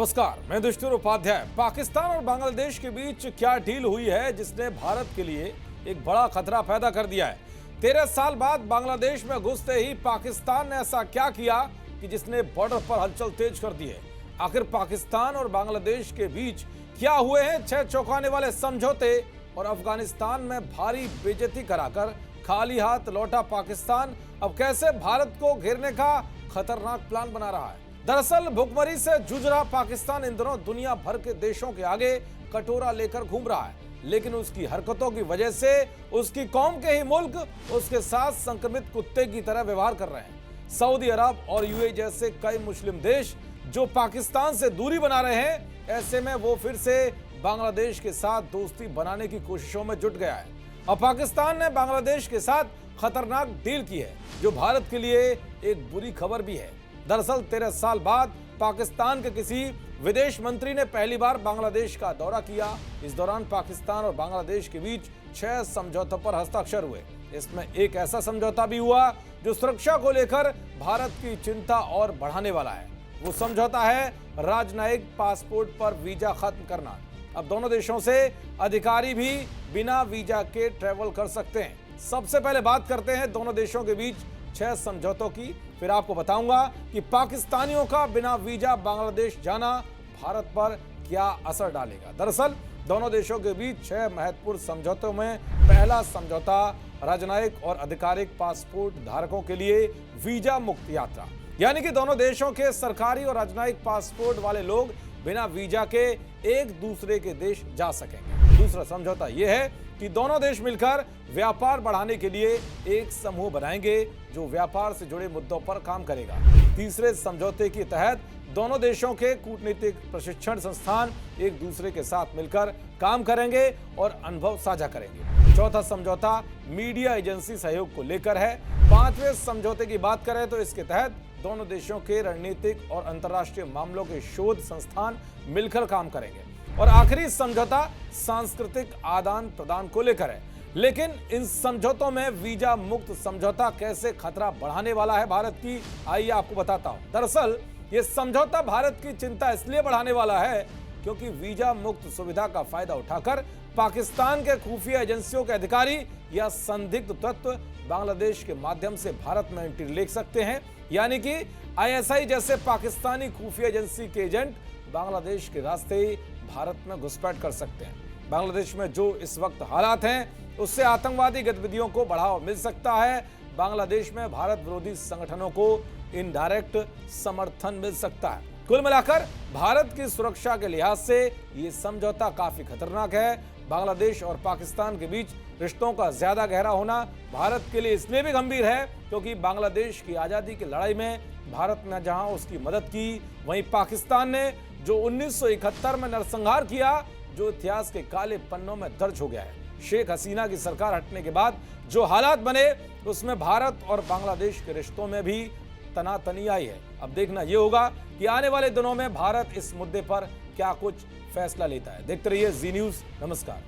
नमस्कार, मैं दुष्टुर उपाध्याय। पाकिस्तान और बांग्लादेश के बीच क्या डील हुई है जिसने भारत के लिए एक बड़ा खतरा पैदा कर दिया है। 13 साल बाद बांग्लादेश में घुसते ही पाकिस्तान ने ऐसा क्या किया कि जिसने बॉर्डर पर हलचल तेज कर दी है। आखिर पाकिस्तान और बांग्लादेश के बीच क्या हुए हैं 6 चौंकाने वाले समझौते, और अफगानिस्तान में भारी बेइज्जती कराकर खाली हाथ लौटा पाकिस्तान अब कैसे भारत को घेरने का खतरनाक प्लान बना रहा है। दरअसल भुखमरी से जूझ रहा पाकिस्तान इन दिनों दुनिया भर के देशों के आगे कटोरा लेकर घूम रहा है, लेकिन उसकी हरकतों की वजह से उसकी कौम के ही मुल्क उसके साथ संक्रमित कुत्ते की तरह व्यवहार कर रहे हैं। सऊदी अरब और यूएई जैसे कई मुस्लिम देश जो पाकिस्तान से दूरी बना रहे हैं, ऐसे में वो फिर से बांग्लादेश के साथ दोस्ती बनाने की कोशिशों में जुट गया है। अब पाकिस्तान ने बांग्लादेश के साथ खतरनाक डील की है, जो भारत के लिए एक बुरी खबर भी है। दरअसल 13 साल बाद पाकिस्तान के किसी विदेश मंत्री ने पहली बार बांग्लादेश का दौरा किया। इस दौरान पाकिस्तान और बांग्लादेश के बीच 6 समझौतों पर हस्ताक्षर हुए। इसमें एक ऐसा समझौता भी हुआ जो सुरक्षा को लेकर भारत की चिंता और बढ़ाने वाला है। वो समझौता है राजनयिक पासपोर्ट पर वीजा खत्म करना। अब दोनों देशों से अधिकारी भी बिना वीजा के ट्रैवल कर सकते हैं। सबसे पहले बात करते हैं दोनों देशों के बीच 6 समझौतों की, फिर आपको बताऊंगा कि पाकिस्तानियों का बिना वीजा बांग्लादेश जाना भारत पर क्या असर डालेगा। दरअसल दोनों देशों के बीच 6 महत्वपूर्ण समझौतों में पहला समझौता राजनयिक और आधिकारिक पासपोर्ट धारकों के लिए वीजा मुक्त यात्रा, यानी कि दोनों देशों के सरकारी और राजनयिक पासपोर्ट वाले लोग बिना वीजा के एक दूसरे के देश जा सकेंगे। दूसरा समझौता यह है कि दोनों देश मिलकर व्यापार बढ़ाने के लिए एक समूह बनाएंगे जो व्यापार से जुड़े मुद्दों पर काम करेगा। तीसरे समझौते के तहत दोनों देशों के कूटनीतिक प्रशिक्षण संस्थान एक दूसरे के साथ मिलकर काम करेंगे और अनुभव साझा करेंगे। चौथा समझौता मीडिया एजेंसी सहयोग को लेकर है। 5वें समझौते की बात करें तो इसके तहत दोनों देशों के रणनीतिक और अंतर्राष्ट्रीय मामलों के शोध संस्थान मिलकर काम करेंगे। और आखिरी समझौता सांस्कृतिक आदान प्रदान को लेकर है। लेकिन इन समझौतों में वीजा मुक्त समझौता कैसे खतरा बढ़ाने वाला है भारत की, आइए आपको बताता हूं। दरअसल ये समझौता भारत की चिंता इसलिए बढ़ाने वाला है क्योंकि वीजा मुक्त सुविधा का फायदा उठाकर पाकिस्तान के खुफिया एजेंसियों के अधिकारी या संदिग्ध तत्व बांग्लादेश के माध्यम से भारत में एंट्री ले सकते हैं, यानी कि आईएसआई जैसे पाकिस्तानी खुफिया एजेंसी के एजेंट बांग्लादेश के रास्ते ही भारत में घुसपैठ कर सकते हैं। बांग्लादेश में जो इस वक्त हालात हैं, उससे आतंकवादी गतिविधियों को बढ़ावा मिल सकता है। बांग्लादेश में भारत विरोधी संगठनों को इनडायरेक्ट समर्थन मिल सकता है। कुल मिलाकर भारत की सुरक्षा के लिहाज से ये समझौता काफी खतरनाक है। बांग्लादेश और पाकिस्तान के बीच रिश्तों का ज्यादा गहरा होना भारत के लिए इसलिए भी गंभीर है क्योंकि बांग्लादेश की आजादी की लड़ाई में भारत ने जहां उसकी मदद की, वहीं पाकिस्तान ने जो 1971 में नरसंहार किया, जो इतिहास के काले पन्नों में दर्ज हो गया है। शेख हसीना की सरकार हटने के बाद जो हालात बने, उसमें भारत और बांग्लादेश के रिश्तों में भी तनातनी आई है। अब देखना यह होगा कि आने वाले दिनों में भारत इस मुद्दे पर क्या कुछ फैसला लेता है। देखते रहिए जी न्यूज़। नमस्कार।